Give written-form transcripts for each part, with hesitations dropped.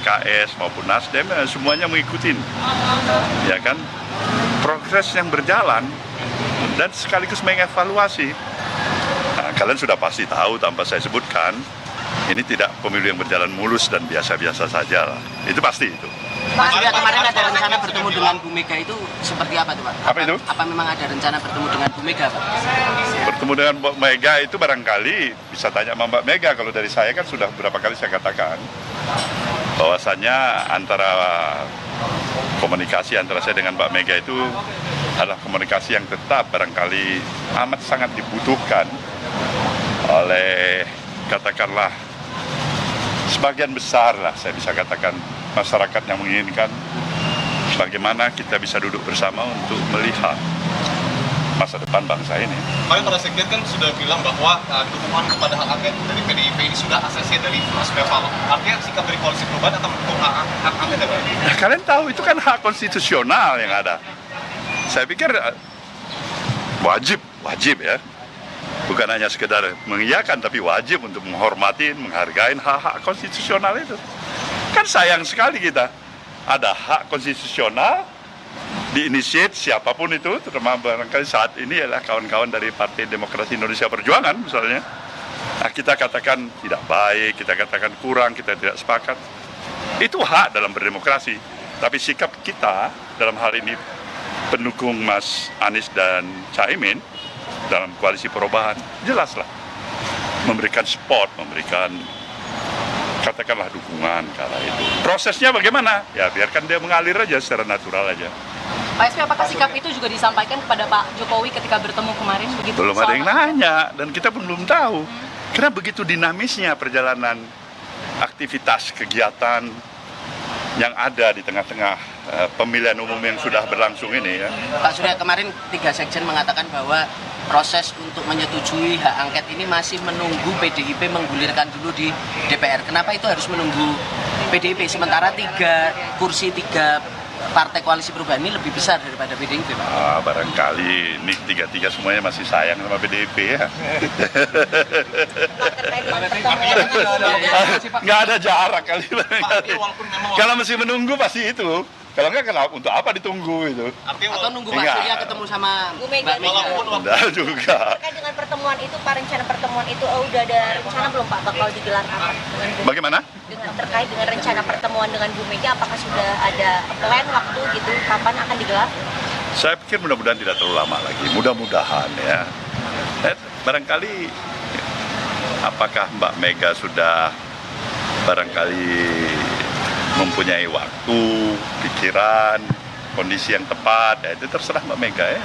PKS maupun Nasdem, semuanya mengikuti, ya kan, progres yang berjalan dan sekaligus mengevaluasi. Nah, kalian sudah pasti tahu tanpa saya sebutkan, ini tidak pemilu yang berjalan mulus dan biasa-biasa saja lah. Itu pasti itu. Pak Surya, kemarin ada rencana bertemu dengan Bu Mega, itu seperti apa tuh Pak? Apa itu? Apa memang ada rencana bertemu dengan Bu Mega Pak? Bertemu dengan Mbak Mega itu barangkali bisa tanya sama Mbak Mega. Kalau dari saya kan sudah beberapa kali saya katakan bahwasannya antara komunikasi antara saya dengan Mbak Mega itu adalah komunikasi yang tetap barangkali amat sangat dibutuhkan oleh, katakanlah, sebagian besar lah saya bisa katakan masyarakat yang menginginkan bagaimana kita bisa duduk bersama untuk melihat masa depan bangsa ini. Kemarin para sekjen kan sudah bilang bahwa dukungan kepada hak angket dari PDIP ini sudah ACC dari Mas Surya. Artinya sikap dari Koalisi Perubahan atau mendukung hak angket ya Pak? Nah, kalian tahu itu kan hak konstitusional yang ada. Saya pikir wajib ya. Bukan hanya sekedar mengiyakan, tapi wajib untuk menghormati, menghargai hak-hak konstitusional itu. Kan sayang sekali kita ada hak konstitusional diinisiat siapapun itu, terutama barangkali saat ini adalah kawan-kawan dari Partai Demokrasi Indonesia Perjuangan misalnya. Nah, kita katakan tidak baik, kita katakan kurang, kita tidak sepakat. Itu hak dalam berdemokrasi. Tapi sikap kita dalam hal ini pendukung Mas Anies dan Caimin dalam koalisi perubahan, jelaslah memberikan support, memberikan katakanlah dukungan ke arah itu. Prosesnya bagaimana? Ya biarkan dia mengalir aja secara natural aja. Pak SP, apakah sikap itu juga disampaikan kepada Pak Jokowi ketika bertemu kemarin? Begitu, belum ada yang nanya dan kita pun belum tahu. Karena begitu dinamisnya perjalanan aktivitas kegiatan yang ada di tengah-tengah pemilihan umum yang sudah berlangsung ini ya. Pak Surya, kemarin 3 sekjen mengatakan bahwa proses untuk menyetujui hak angket ini masih menunggu PDIP menggulirkan dulu di DPR. Kenapa itu harus menunggu PDIP? Sementara 3 kursi 3 partai koalisi perubahan ini lebih besar daripada PDIP, Pak. Barangkali ini 3 semuanya masih sayang sama PDIP ya. Nggak ada jarak kali. Kalau masih menunggu pasti itu. Kalau nggak, kenapa? Untuk apa ditunggu itu? Atau nunggu Pak Surya ketemu sama Bu Mega? Enggak juga. Terkait dengan pertemuan itu, Pak, rencana pertemuan itu udah ada rencana belum Pak bakal digelar kapan? Bagaimana? Terkait dengan rencana pertemuan dengan Bu Mega, apakah sudah ada plan waktu gitu kapan akan digelar? Saya pikir mudah-mudahan tidak terlalu lama lagi. Mudah-mudahan ya. Barangkali apakah Mbak Mega sudah barangkali mempunyai waktu, pikiran, kondisi yang tepat, ya itu terserah Mbak Mega ya.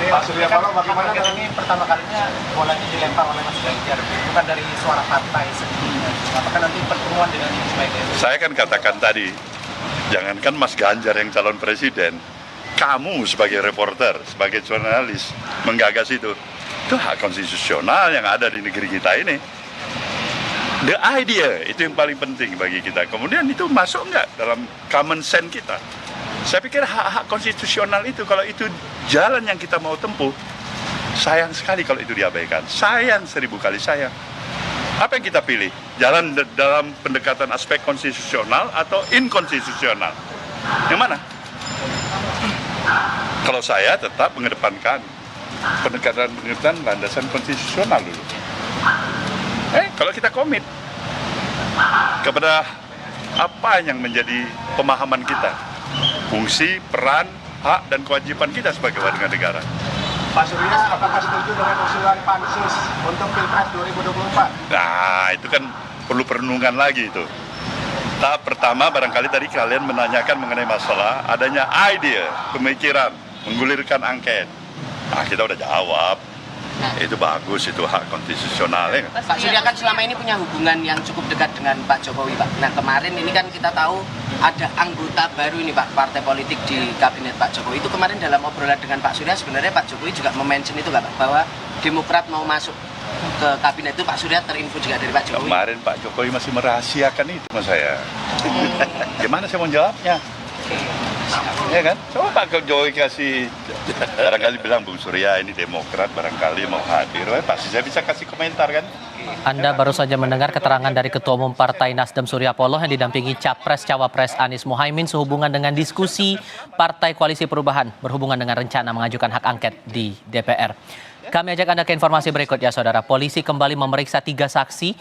Pak Surya Paloh, bagaimana ini pertama kalinya bolanya dilempar oleh Mas Ganjar, bukan dari suara partai sendiri. Apakah nanti pertemuan dengan Ibu Mega? Saya kan katakan tadi, jangankan Mas Ganjar yang calon presiden, kamu sebagai reporter, sebagai jurnalis menggagas itu hak konstitusional yang ada di negeri kita ini. The idea itu yang paling penting bagi kita. Kemudian itu masuk nggak dalam common sense kita? Saya pikir hak-hak konstitusional itu, kalau itu jalan yang kita mau tempuh, sayang sekali kalau itu diabaikan. Sayang 1000 kali sayang. Apa yang kita pilih? Jalan dalam pendekatan aspek konstitusional atau inkonstitusional? Yang mana? Kalau saya tetap mengedepankan pendekatan landasan konstitusional dulu. Kalau kita komit kepada apa yang menjadi pemahaman kita, fungsi, peran, hak, dan kewajiban kita sebagai warga negara. Pak Surya, apakah setuju dengan usulan Pansus untuk Pilpres 2024? Nah, itu kan perlu perenungan lagi itu. Tahap pertama barangkali tadi kalian menanyakan mengenai masalah adanya ide, pemikiran, menggulirkan angket. Nah, kita udah jawab. Itu bagus, itu hak konstitusional ya. Pak Surya kan selama ini punya hubungan yang cukup dekat dengan Pak Jokowi, Pak. Nah, kemarin ini kan kita tahu ada anggota baru ini, Pak, partai politik di kabinet Pak Jokowi. Itu kemarin dalam obrolan dengan Pak Surya, sebenarnya Pak Jokowi juga mention itu nggak, Pak, bahwa Demokrat mau masuk ke kabinet itu. Pak Surya terinfo juga dari Pak Jokowi. Kemarin Pak Jokowi masih merahasiakan itu sama saya. Gimana saya mau jawabnya? Ya kan? Coba Pak Jokowi kasih, barangkali bilang Bung Surya ini Demokrat, barangkali mau hadir, pasti saya bisa kasih komentar kan. Anda baru saja mendengar keterangan dari Ketua Umum Partai Nasdem Surya Paloh yang didampingi Capres-Cawapres Anies Mohaimin sehubungan dengan diskusi Partai Koalisi Perubahan berhubungan dengan rencana mengajukan hak angket di DPR. Kami ajak Anda ke informasi berikut ya saudara. Polisi kembali memeriksa 3 saksi